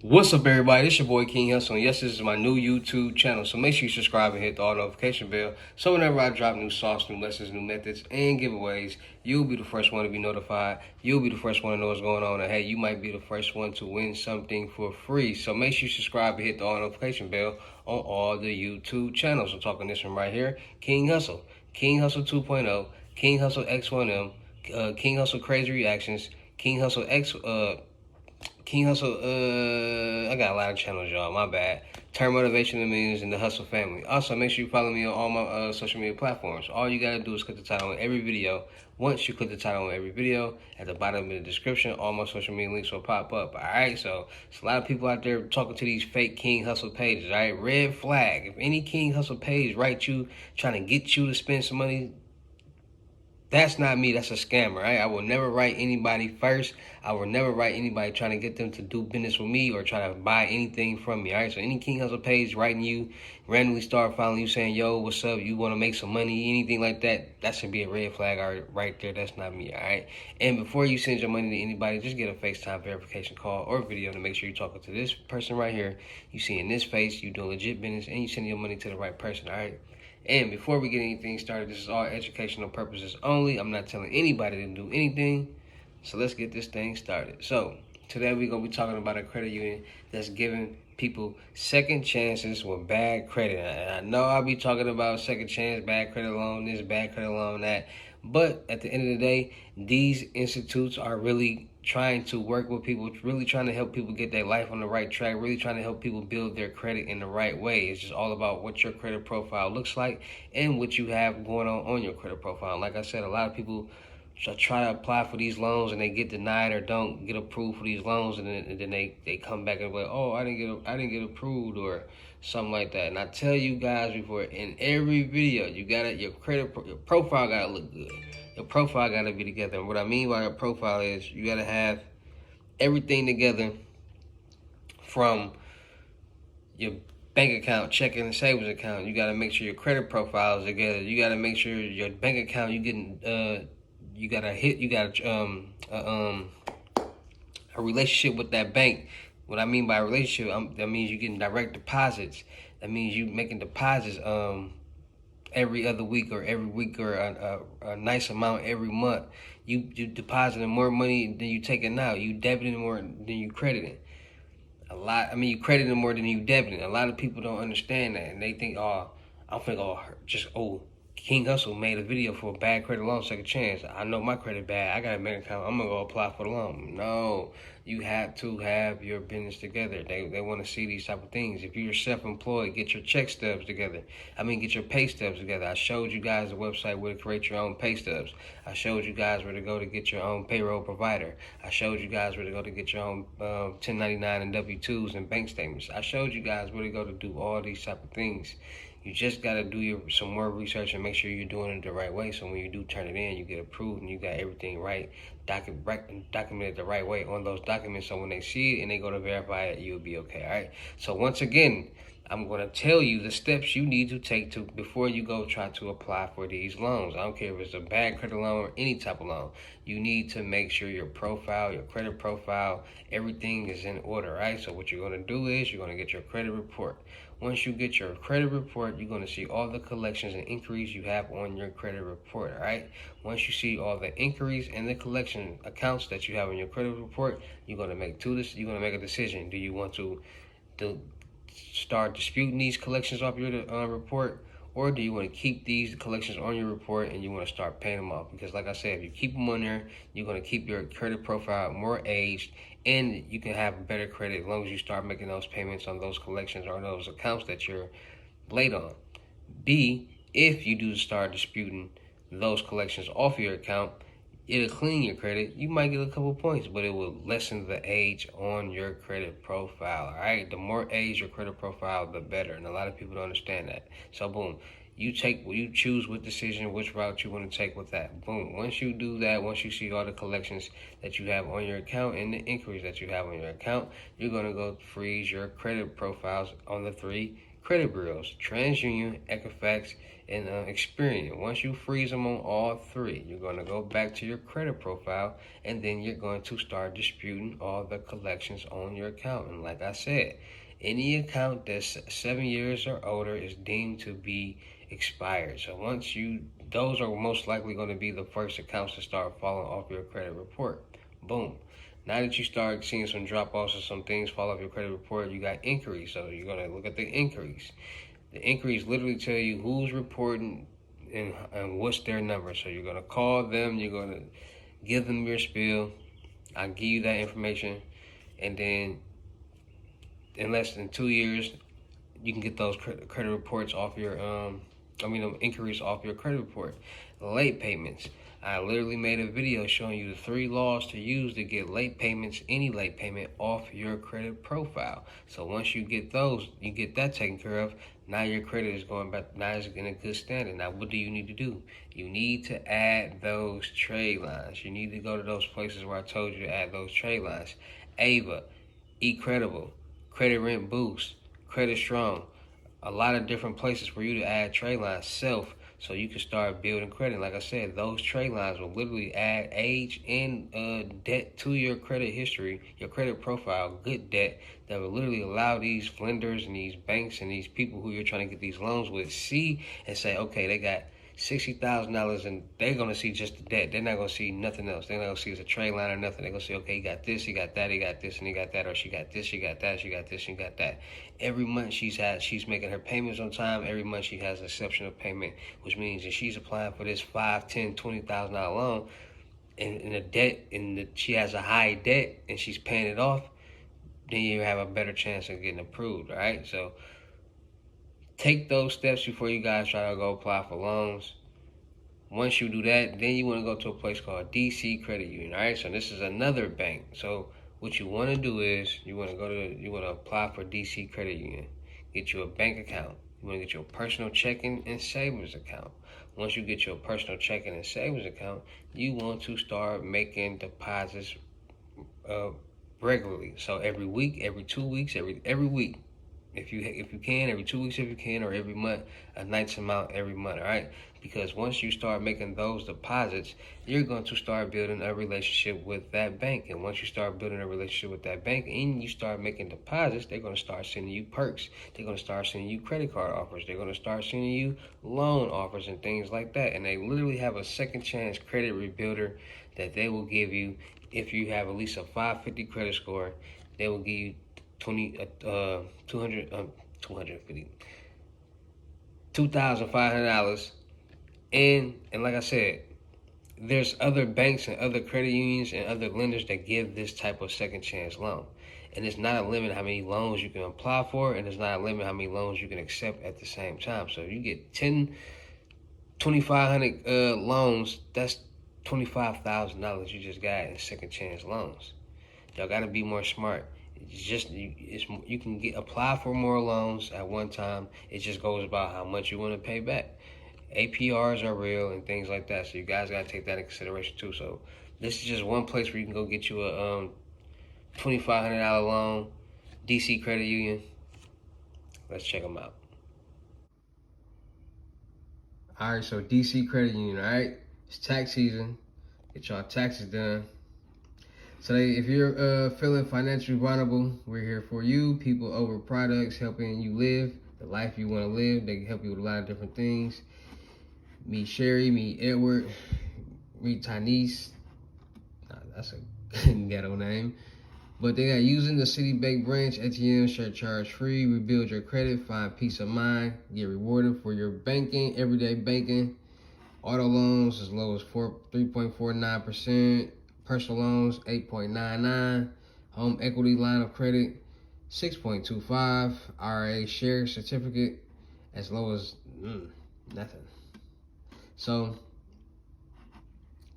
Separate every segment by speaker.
Speaker 1: What's up, everybody? It's your boy King Hussle, and yes, this is my new YouTube channel. So make sure you subscribe and hit the all notification bell. So whenever I drop new sauce, new lessons, new methods, and giveaways, you'll be the first one to be notified. You'll be the first one to know what's going on. And hey, you might be the first one to win something for free. So make sure you subscribe and hit the all notification bell on all the YouTube channels. I'm talking this one right here, King Hussle, King Hussle 2.0, King Hussle X1M, King Hussle Crazy Reactions, King Hussle King Hussle, I got a lot of channels, y'all. My bad. Turn motivation to millions in the Hussle family. Also, make sure you follow me on all my social media platforms. All you gotta do is click the title on every video. Once you click the title on every video, at the bottom of the description, all my social media links will pop up. All right, so it's a lot of people out there talking to these fake King Hussle pages. All right, red flag. If any King Hussle page write you trying to get you to spend some money, that's not me. That's a scammer, right? I will never write anybody first. I will never write anybody trying to get them to do business with me or try to buy anything from me, all right? So any King Hustle page writing you, randomly start following you saying, yo, what's up? You want to make some money, anything like that, that should be a red flag right there. That's not me, all right? And before you send your money to anybody, just get a FaceTime verification call or video to make sure you're talking to this person right here. You seeing this face, you doing legit business, and you sending your money to the right person, all right? And before we get anything started, this is all educational purposes only. I'm not telling anybody to do anything. So let's get this thing started. So today we're going to be talking about a credit union that's giving people second chances with bad credit. And I know I'll be talking about second chance, bad credit loan, this, bad credit loan, that. But at the end of the day, these institutes are really trying to work with people, really trying to help people get their life on the right track, really trying to help people build their credit in the right way. It's just all about what your credit profile looks like and what you have going on your credit profile. Like I said, a lot of people try to apply for these loans and they get denied or don't get approved for these loans, and then they come back and be like, oh, I didn't get approved or something like that. And I tell you guys before, in every video, your profile gotta look good. Your profile gotta be together. And what I mean by a profile is you gotta have everything together, from your bank account, checking and savings account. You gotta make sure your credit profile is together. You gotta make sure your bank account you got a relationship with that bank. What I mean by relationship, that means you getting direct deposits. That means you making deposits every other week or every week, or a nice amount every month. You depositing more money than you taking out. You debiting more than you crediting. You crediting more than you debiting. A lot of people don't understand that, and they think, King Hustle made a video for a bad credit loan, second chance. I know my credit bad. I got a bank account. I'm gonna go apply for the loan. No, you have to have your business together. They want to see these type of things. If you're self-employed, get your check stubs together. Get your pay stubs together. I showed you guys the website where to create your own pay stubs. I showed you guys where to go to get your own payroll provider. I showed you guys where to go to get your own 1099 and W-2s and bank statements. I showed you guys where to go to do all these type of things. You just got to do some more research and make sure you're doing it the right way. So when you do turn it in, you get approved and you got everything right, documented the right way on those documents. So when they see it and they go to verify it, you'll be okay, all right? So once again, I'm going to tell you the steps you need to take before you go try to apply for these loans. I don't care if it's a bad credit loan or any type of loan. You need to make sure your profile, your credit profile, everything is in order, right? So what you're going to do is you're going to get your credit report. Once you get your credit report, you're going to see all the collections and inquiries you have on your credit report, all right? Once you see all the inquiries and the collection accounts that you have on your credit report, you're going to make a decision. Do you want to start disputing these collections off your report, or do you want to keep these collections on your report and you want to start paying them off? Because like I said, if you keep them on there, you're going to keep your credit profile more aged, and you can have better credit as long as you start making those payments on those collections or those accounts that you're late on. B, if you do start disputing those collections off your account, it'll clean your credit. You might get a couple points, but it will lessen the age on your credit profile, all right? The more age your credit profile, the better, and a lot of people don't understand that. So boom, you choose what decision, which route you want to take with that. Boom. Once you do that, once you see all the collections that you have on your account and the inquiries that you have on your account, you're going to go freeze your credit profiles on the 3 credit bureaus: TransUnion, Equifax, and Experian. Once you freeze them on all three, you're going to go back to your credit profile, and then you're going to start disputing all the collections on your account. And like I said, any account that's 7 years or older is deemed to be expired. So those are most likely going to be the first accounts to start falling off your credit report. Boom. Now that you start seeing some drop-offs or some things fall off your credit report, you got inquiries. So you're going to look at the inquiries. The inquiries literally tell you who's reporting and what's their number. So you're going to call them. You're going to give them your spiel. I'll give you that information. And then in less than 2 years, you can get those credit reports off your, inquiries off your credit report. Late payments. I literally made a video showing you the 3 laws to use to get late payments, any late payment, off your credit profile. So once you get those, you get that taken care of, now your credit is going back, now it's in a good standing. Now what do you need to do? You need to add those trade lines. You need to go to those places where I told you to add those trade lines. Ava, eCredible, Credit Rent Boost, Credit Strong. A lot of different places for you to add trade lines, self, so you can start building credit. Like I said, those trade lines will literally add age and debt to your credit history, your credit profile, good debt, that will literally allow these lenders and these banks and these people who you're trying to get these loans with see and say, okay, they got $60,000 and they're going to see just the debt. They're not going to see nothing else. They're not going to see it's a trade line or nothing. They're going to say, okay, he got this, he got that, he got this, and he got that, or she got this, she got that, she got this, she got that. Every month she's making her payments on time. Every month she has an exceptional payment, which means if she's applying for this $5,000, $10,000, $20,000 loan, and she has a high debt and she's paying it off, then you have a better chance of getting approved, all right? So take those steps before you guys try to go apply for loans. Once you do that, then you want to go to a place called DC Credit Union, all right? So this is another bank. So what you want to do is you want to apply for DC Credit Union. Get you a bank account. You want to get your personal checking and savings account. Once you get your personal checking and savings account, you want to start making deposits regularly. So every week, every 2 weeks, every week. If you can, every 2 weeks if you can, or every month, a nice amount every month, all right? Because once you start making those deposits, you're going to start building a relationship with that bank. And once you start building a relationship with that bank and you start making deposits, they're going to start sending you perks. They're going to start sending you credit card offers. They're going to start sending you loan offers and things like that. And they literally have a second chance credit rebuilder that they will give you if you have at least a 550 credit score. They will give you $2,500. And like I said, there's other banks and other credit unions and other lenders that give this type of second chance loan. And it's not a limit how many loans you can apply for, and it's not a limit how many loans you can accept at the same time. So if you get 2,500 loans, that's $25,000 you just got in second chance loans. Y'all got to be more smart. You can apply for more loans at one time. It just goes about how much you want to pay back. APRs are real and things like that, so you guys got to take that into consideration too. So this is just one place where you can go get you a $2,500 loan. DC Credit Union. Let's check them out. All right, so DC Credit Union, all right? It's tax season. Get y'all taxes done. So if you're feeling financially vulnerable, we're here for you. People Over Products, helping you live the life you want to live. They can help you with a lot of different things. Meet Sherry, meet Edward, meet Tanise. Nah, that's a ghetto name. But they got using the Citibank branch, ATM, share charge free, rebuild your credit, find peace of mind, get rewarded for your banking, everyday banking. Auto loans as low as 3.49%. Personal loans, 8.99. Home equity line of credit, 6.25. RA share certificate, as low as nothing. So,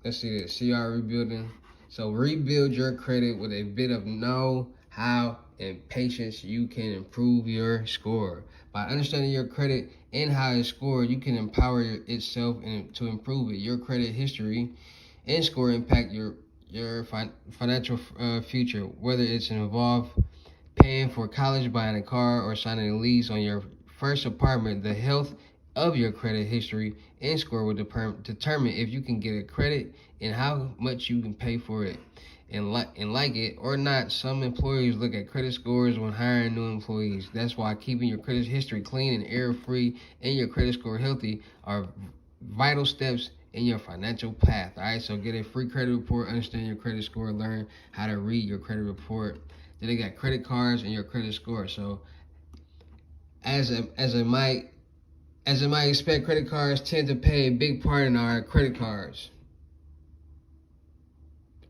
Speaker 1: let's see this. CR rebuilding. So, rebuild your credit with a bit of know, how, and patience. You can improve your score. By understanding your credit and how it's scored, you can empower itself and to improve it. Your credit history and score impact your financial future, whether it's involved paying for college, buying a car, or signing a lease on your first apartment, the health of your credit history and score will determine if you can get a credit and how much you can pay for it. And like it or not, some employers look at credit scores when hiring new employees. That's why keeping your credit history clean and error-free and your credit score healthy are vital steps in your financial path. All right, so get a free credit report, understand your credit score, learn how to read your credit report. Then they got credit cards and your credit score. So as it might expect, credit cards tend to play a big part in our credit cards.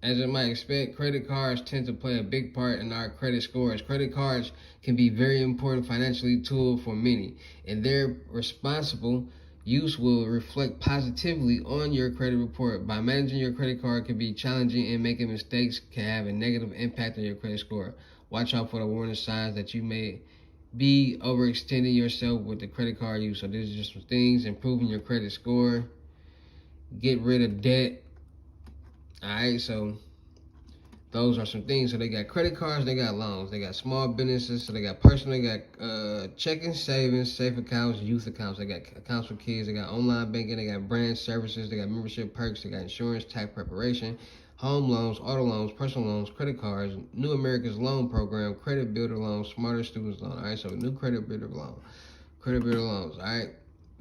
Speaker 1: As it might expect, credit cards tend to play a big part in our credit scores. Credit cards can be very important financially tool for many, and their responsible use will reflect positively on your credit report. By managing your credit card can be challenging, and making mistakes can have a negative impact on your credit score. Watch out for the warning signs that you may be overextending yourself with the credit card use. So these are just some things: improving your credit score, get rid of debt. All right, so those are some things. So they got credit cards, they got loans, they got small businesses, so they got personal, they got checking, savings, safe accounts, youth accounts, they got accounts for kids, they got online banking, they got brand services, they got membership perks, they got insurance, tax preparation, home loans, auto loans, personal loans, credit cards, New America's Loan Program, credit builder loans, smarter students loan. All right, so new credit builder loans. All right,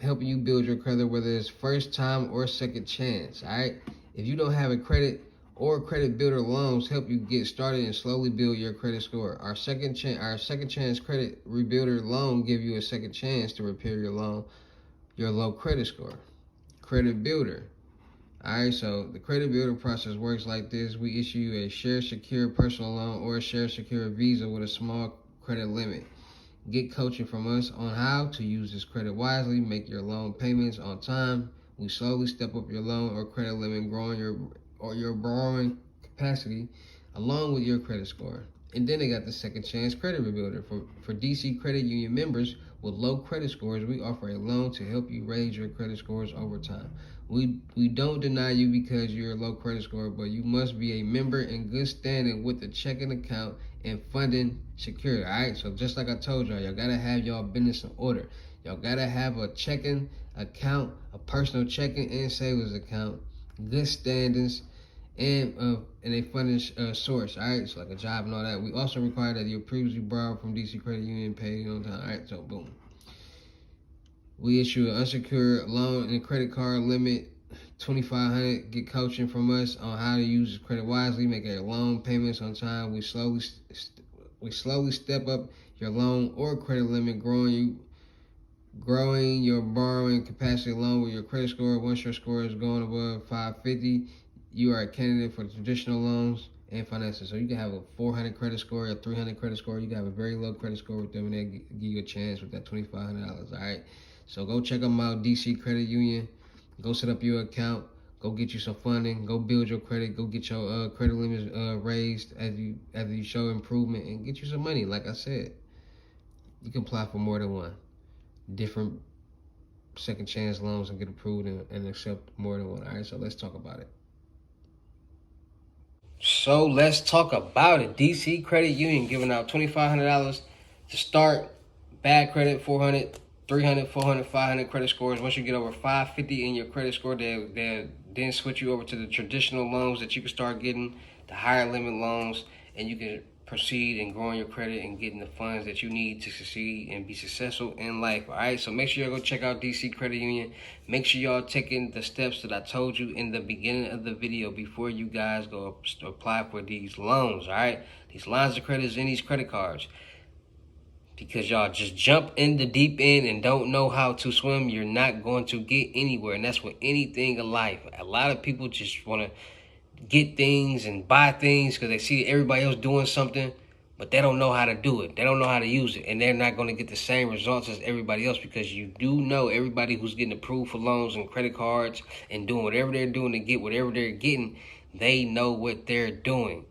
Speaker 1: helping you build your credit, whether it's first time or second chance. All right, if you don't have a credit or credit builder loans, help you get started and slowly build your credit score. Our second chance credit rebuilder loan give you a second chance to repair your low credit score. Credit builder. Alright, so the credit builder process works like this. We issue you a share secure personal loan or a share secure Visa with a small credit limit. Get coaching from us on how to use this credit wisely, make your loan payments on time. We slowly step up your loan or credit limit, growing your borrowing capacity along with your credit score. And then they got the second chance credit rebuilder. For DC Credit Union members with low credit scores, we offer a loan to help you raise your credit scores over time. We don't deny you because you're a low credit score, but you must be a member in good standing with a checking account and funding secure. All right, so just like I told y'all gotta have y'all business in order. Y'all gotta have a checking account, a personal checking and savings account, good standings, and a funding source. All right, so like a job and all that. We also require that you previously borrowed from DC Credit Union, paid on time. All right, so boom. We issue an unsecured loan and credit card limit, $2,500. Get coaching from us on how to use this credit wisely, make your loan payments on time. We slowly step up your loan or credit limit, growing your borrowing capacity along with your credit score. Once your score is going above 550, you are a candidate for traditional loans and finances. So you can have a 400 credit score, a 300 credit score. You can have a very low credit score with them, and they give you a chance with that $2,500. All right. So go check them out, DC Credit Union. Go set up your account. Go get you some funding. Go build your credit. Go get your credit limits raised as you show improvement, and get you some money. Like I said, you can apply for more than one different second chance loans and get approved and accept more than one. All right, so let's talk about it. So let's talk about it. DC Credit Union giving out $2,500 to start. Bad credit, 400, 300, 400, 500 credit scores. Once you get over 550 in your credit score, they'll then switch you over to the traditional loans that you can start getting, the higher limit loans, and you can proceed in growing your credit and getting the funds that you need to succeed and be successful in life. All right, so make sure y'all go check out DC Credit Union. Make sure y'all taking the steps that I told you in the beginning of the video before you guys go apply for these loans. All right, these lines of credit and these credit cards. Because y'all just jump in the deep end and don't know how to swim, you're not going to get anywhere. And that's with anything in life. A lot of people just want to get things and buy things because they see everybody else doing something, but they don't know how to do it. They don't know how to use it. And they're not going to get the same results as everybody else, because you do know everybody who's getting approved for loans and credit cards and doing whatever they're doing to get whatever they're getting, they know what they're doing.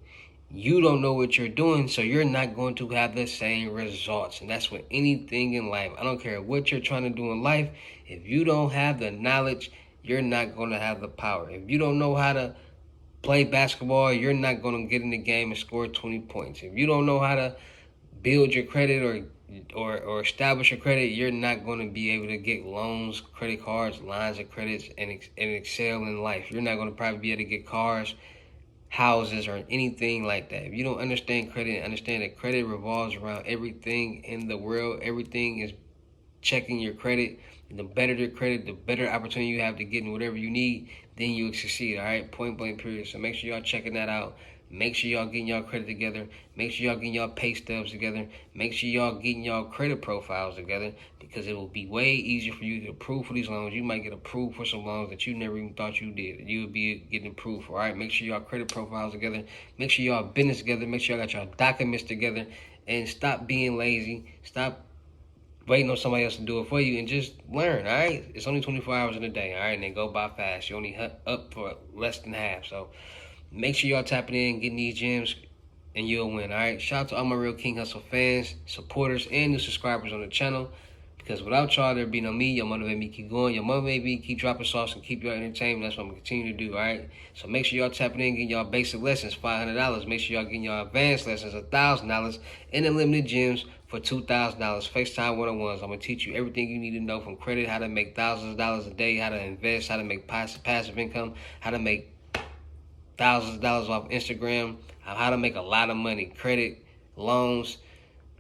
Speaker 1: You don't know what you're doing, so you're not going to have the same results. And that's with anything in life. I don't care what you're trying to do in life. If you don't have the knowledge, you're not going to have the power. If you don't know how to play basketball, you're not going to get in the game and score 20 points. If you don't know how to build your credit or or establish your credit, you're not going to be able to get loans, credit cards, lines of credits, and excel in life. You're not going to probably be able to get cars, houses, or anything like that. If you don't understand credit and understand that credit revolves around everything in the world, everything is checking your credit. The better your credit, the better opportunity you have to get in whatever you need, then you'll succeed. All right, point blank period. So make sure y'all checking that out. Make sure y'all getting y'all credit together. Make sure y'all getting y'all pay stubs together. Make sure y'all getting y'all credit profiles together, because it will be way easier for you to approve for these loans. You might get approved for some loans that you never even thought you did. You would be getting approved for. All right, make sure y'all credit profiles together. Make sure y'all business together. Make sure y'all got y'all documents together, and stop being lazy. Stop waiting on somebody else to do it for you, and just learn. All right, it's only 24 hours in a day. All right, and they go by fast. You only up for less than half. So make sure y'all tapping in, getting these gems, and you'll win. All right, shout out to all my real King Hussle fans, supporters, and new subscribers on the channel, because without y'all, there'd be no me. Your motivate me keep going. Your motivate me keep dropping sauce and keep y'all entertained. That's what I'm gonna continue to do. All right, so make sure y'all tapping in, getting y'all basic lessons, $500. Make sure y'all getting y'all advanced lessons, $1,000, and unlimited gems for $2,000. FaceTime one-on-ones. I'm gonna teach you everything you need to know, from credit, how to make thousands of dollars a day, how to invest, how to make passive income, how to make thousands of dollars off Instagram, how to make a lot of money, credit, loans,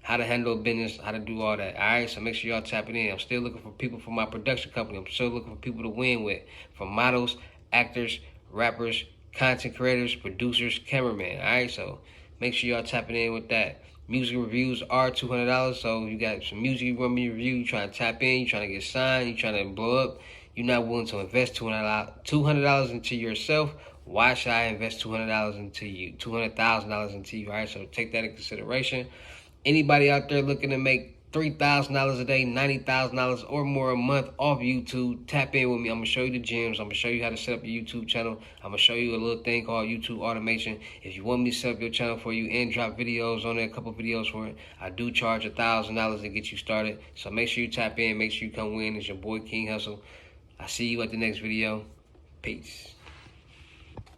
Speaker 1: how to handle a business, how to do all that. All right, so make sure y'all tapping in. I'm still looking for people for my production company. I'm still looking for people to win with, from models, actors, rappers, content creators, producers, cameramen. All right, so make sure y'all tapping in with that. Music reviews are $200, so you got some music you want me to review, you trying to tap in, you trying to get signed, you trying to blow up, you're not willing to invest $200 into yourself. Why should I invest $200 into you, $200,000 into you? All right, so take that in consideration. Anybody out there looking to make $3,000 a day, $90,000 or more a month off YouTube, tap in with me. I'm going to show you the gems. I'm going to show you how to set up your YouTube channel. I'm going to show you a little thing called YouTube automation. If you want me to set up your channel for you and drop videos on there, a couple videos for it, I do charge $1,000 to get you started. So make sure you tap in. Make sure you come win. It's your boy King Hussle. I'll see you at the next video. Peace.